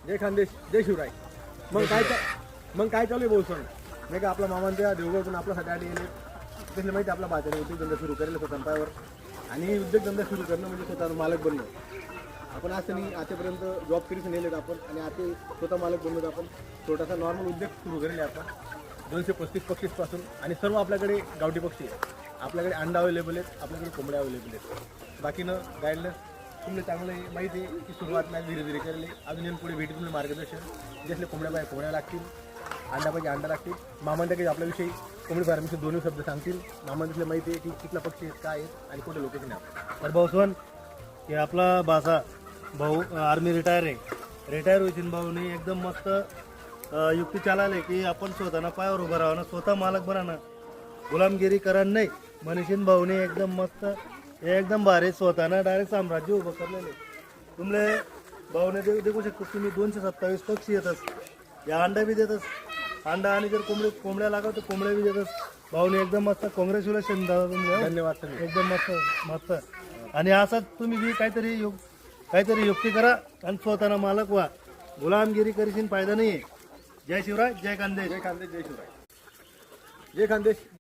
जय खानदेश जय शिवराय. मग काय चालू आहे भाऊ सण नाही का. आपला मामांच्या देवगडून आपल्यासाठी आले गेले त्याला माहिती आपला भाच्याने उद्योगधंदा सुरू करेल स्वतः पायावर. आणि उद्योगधंदा सुरू करणं म्हणजे स्वतः मालक बनणं. आपण असं नाही आतापर्यंत जॉब करीत नेलेत आपण आणि आता स्वतः मालक बनलो आपण. छोटासा नॉर्मल उद्योग सुरू करेल आपण 235 पक्षीपासून. आणि सर्व आपल्याकडे गावठी पक्षी आहे. आपल्याकडे अंडा अवेलेबल आहेत, आपल्याकडे कोंबड्या अवेलेबल आहेत. बाकीनं गाईडलाईन्स तुम्हाला चांगलं माहिती आहे की सुरुवात नाही धीरे धीरे करेल. अजून येऊन पुढे भेटी तुम्हाला मार्गदर्शन जसले कोंबड्या पाहिजे कोंबड्या लागतील, अंडा पाहिजे अंडा लागतील. मामांच्या काही आपल्याविषयी कोंबडी फार्मचे दोन्ही शब्द सांगतील. मामांच्यातले माहिती आहे की कुठला पक्षी आहेत काय आहेत आणि कुठे लोकेशन आहे. तर भाऊ सोन की आपला बासा भाऊ आर्मी रिटायर आहे. रिटायर होईल भाऊनी एकदम मस्त युक्ती चालायला की आपण स्वतःना पायावर उभं राहावं ना, स्वतः मालक बना ना, गुलामगिरी करा नाही. मनीषीन भाऊने एकदम मस्त एकदम भारी स्वतःना डायरेक्ट साम्राज्य उभं करलेले. तुमले भाऊने देखू शकतो तुम्ही 227 पक्षी येतच, या अंडा बी देतच. अंडा आणि जर कोंबड्या लागत तर कोंबड्या बी देतच. भाऊने एकदम मस्त कॉंग्रॅच्युलेशन दादा तुम्ही. धन्यवाद. एकदम मस्त मस्त. आणि असंच तुम्ही बी काहीतरी युक्ती करा आणि स्वतःना मालक व्हा. गुलामगिरी करीशीन फायदा नाही. जय शिवराय जय खानदेश. जय खानदेश जय शिवराय. जय खानदेश.